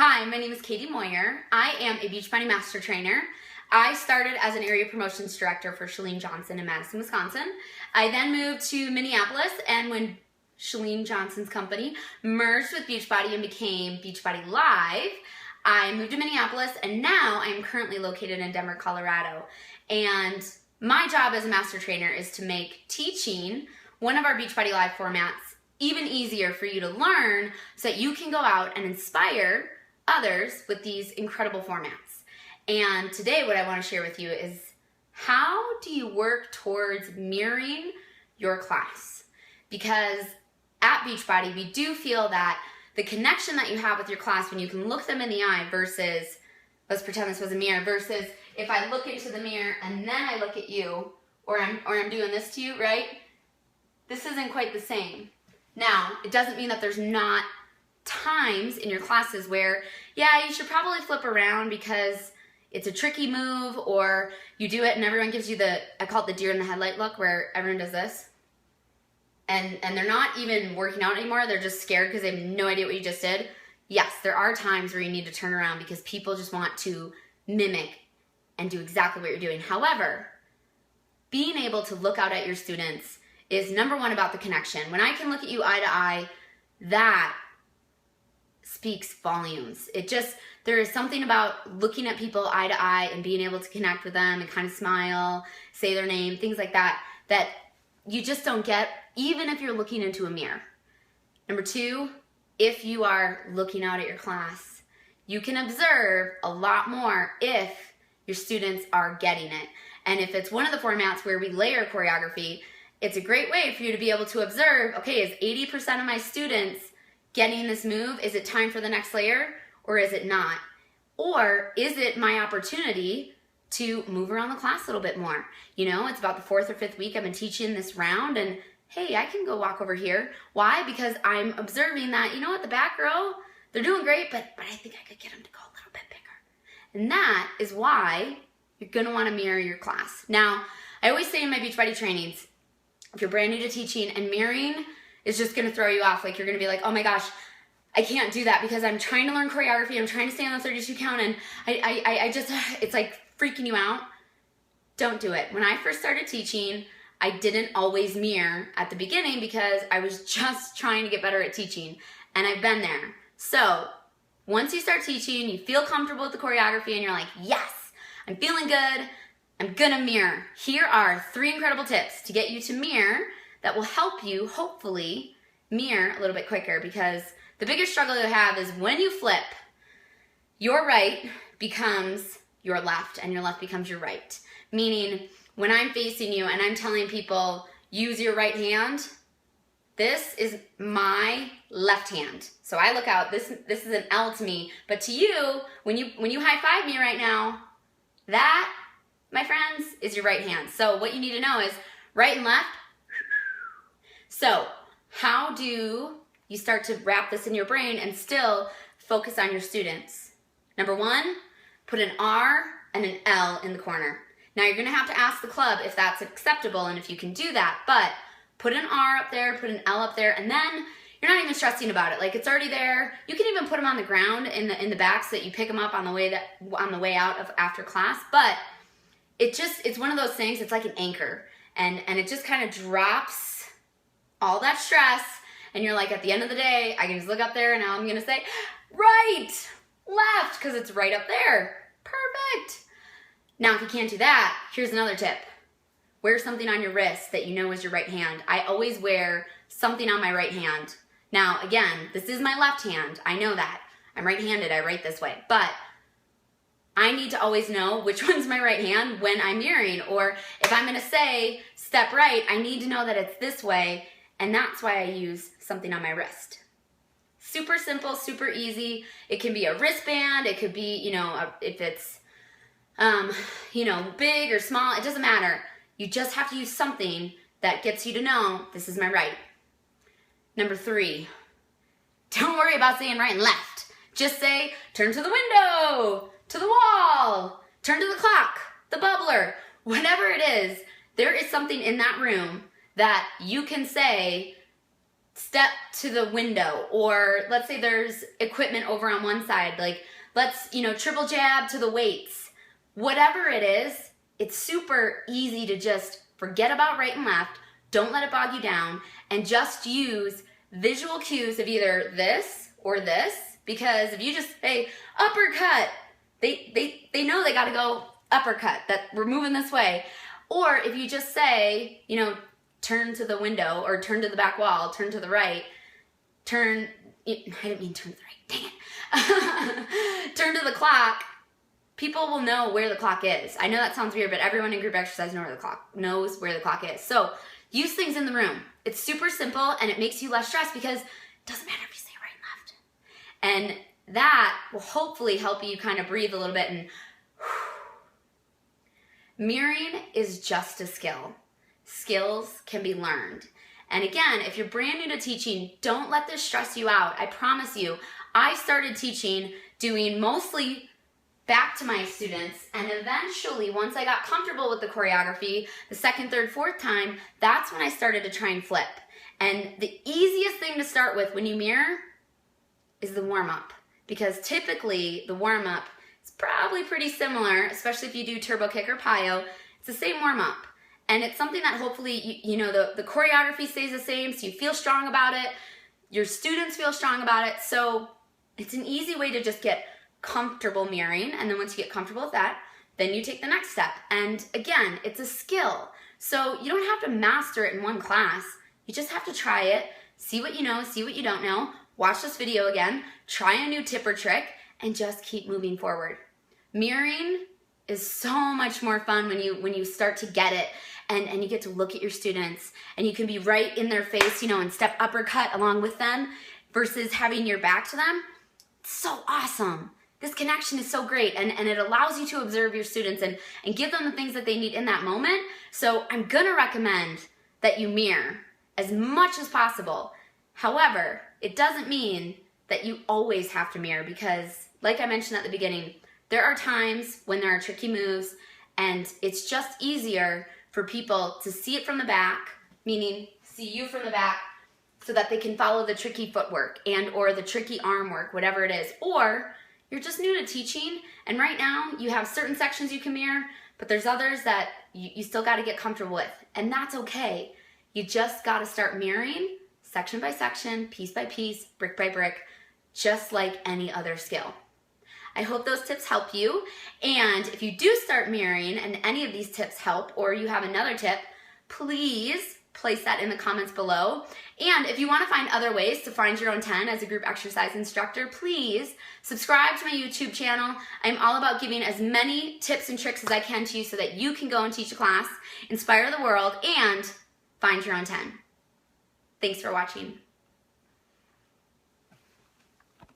Hi, my name is Katie Moyer. I am a Beachbody Master Trainer. I started as an area promotions director for Chalene Johnson in Madison, Wisconsin. I then moved to Minneapolis, and when Chalene Johnson's company merged with Beachbody and became Beachbody Live, I moved to Minneapolis, and now I'm currently located in Denver, Colorado. And my job as a master trainer is to make teaching one of our Beachbody Live formats even easier for you to learn so that you can go out and inspire others with these incredible formats. And today what I want to share with you is how do you work towards mirroring your class? Because at Beachbody, we do feel that the connection that you have with your class when you can look them in the eye versus, let's pretend this was a mirror, versus if I look into the mirror and then I look at you, or I'm doing this to you, right? This isn't quite the same. Now, it doesn't mean that there's not times in your classes where, yeah, you should probably flip around because it's a tricky move, or you do it and everyone gives you the, I call it the deer in the headlight look, where everyone does this. And they're not even working out anymore, they're just scared because they have no idea what you just did. Yes, there are times where you need to turn around because people just want to mimic and do exactly what you're doing. However, being able to look out at your students is number one about the connection. When I can look at you eye to eye, that speaks volumes. There is something about looking at people eye to eye and being able to connect with them and kind of smile, say their name, things like that, that you just don't get even if you're looking into a mirror. Number two, if you are looking out at your class, you can observe a lot more if your students are getting it. And if it's one of the formats where we layer choreography, it's a great way for you to be able to observe, okay, is 80% of my students getting this move? Is it time for the next layer, or is it not? Or is it my opportunity to move around the class a little bit more? You know, it's about the 4th or 5th week I've been teaching this round, and hey, I can go walk over here. Why? Because I'm observing that, you know what, the back row, they're doing great, but I think I could get them to go a little bit bigger. And that is why you're gonna wanna mirror your class. Now, I always say in my Beachbody trainings, if you're brand new to teaching and mirroring is just gonna throw you off, like you're gonna be like, oh my gosh, I can't do that because I'm trying to learn choreography, I'm trying to stay on the 32 count, and I just, it's like freaking you out. Don't do it. When I first started teaching, I didn't always mirror at the beginning because I was just trying to get better at teaching, and I've been there. So once you start teaching, you feel comfortable with the choreography and you're like, yes, I'm feeling good, I'm gonna mirror. Here are 3 incredible tips to get you to mirror that will help you, hopefully, mirror a little bit quicker, because the biggest struggle you have is when you flip, your right becomes your left and your left becomes your right. Meaning, when I'm facing you and I'm telling people, use your right hand, this is my left hand. So I look out, this is an L to me, but to you, when you high five me right now, that, my friends, is your right hand. So what you need to know is right and left. So how do you start to wrap this in your brain and still focus on your students? Number 1, put an R and an L in the corner. Now you're gonna have to ask the club if that's acceptable and if you can do that, but put an R up there, put an L up there, and then you're not even stressing about it. Like, it's already there. You can even put them on the ground in the back so that you pick them up on the way out of after class, but it's one of those things, it's like an anchor, and it just kind of drops all that stress, and you're like, at the end of the day, I can just look up there and now I'm gonna say, right, left, because it's right up there. Perfect. Now, if you can't do that, here's another tip. Wear something on your wrist that you know is your right hand. I always wear something on my right hand. Now, again, this is my left hand. I know that. I'm right-handed, I write this way, but I need to always know which one's my right hand when I'm mirroring, or if I'm gonna say step right, I need to know that it's this way, and that's why I use something on my wrist. Super simple, super easy. It can be a wristband, it could be, you know, if it's, you know, big or small, it doesn't matter. You just have to use something that gets you to know this is my right. Number 3, don't worry about saying right and left. Just say, turn to the window, to the wall, turn to the clock, the bubbler, whatever it is, there is something in that room that you can say step to the window, or let's say there's equipment over on one side, like let's, triple jab to the weights. Whatever it is, it's super easy to just forget about right and left, don't let it bog you down, and just use visual cues of either this or this, because if you just say uppercut, they know they gotta go uppercut, that we're moving this way. Or if you just say, turn to the window, or turn to the back wall, turn to the right, I didn't mean turn to the right, dang it. Turn to the clock, people will know where the clock is. I know that sounds weird, but everyone in group exercise knows where the clock is. So use things in the room. It's super simple, and it makes you less stressed because it doesn't matter if you say right and left. And that will hopefully help you kind of breathe a little bit. And mirroring is just a skill. Skills can be learned. And again, if you're brand new to teaching, don't let this stress you out. I promise you, I started teaching doing mostly back to my students, and eventually, once I got comfortable with the choreography, the second, third, fourth time, that's when I started to try and flip. And the easiest thing to start with when you mirror is the warm-up, because typically the warm-up is probably pretty similar, especially if you do turbo kick or pyo. It's the same warm-up. And it's something that hopefully, the choreography stays the same, so you feel strong about it, your students feel strong about it, so it's an easy way to just get comfortable mirroring. And then once you get comfortable with that, then you take the next step. And again, it's a skill. So you don't have to master it in one class. You just have to try it, see what you know, see what you don't know, watch this video again, try a new tip or trick, and just keep moving forward. Mirroring is so much more fun when you start to get it, and you get to look at your students, and you can be right in their face, and step uppercut along with them versus having your back to them. It's so awesome. This connection is so great, and it allows you to observe your students and give them the things that they need in that moment. So I'm gonna recommend that you mirror as much as possible. However, it doesn't mean that you always have to mirror, because like I mentioned at the beginning, there are times when there are tricky moves, and it's just easier for people to see it from the back, meaning see you from the back, so that they can follow the tricky footwork or the tricky arm work, whatever it is. Or you're just new to teaching, and right now you have certain sections you can mirror, but there's others that you still got to get comfortable with, and that's okay. You just got to start mirroring section by section, piece by piece, brick by brick, just like any other skill. I hope those tips help you, and if you do start mirroring and any of these tips help, or you have another tip, please place that in the comments below. And if you want to find other ways to find your own 10 as a group exercise instructor, please subscribe to my YouTube channel. I'm all about giving as many tips and tricks as I can to you so that you can go and teach a class, inspire the world, and find your own 10. Thanks for watching.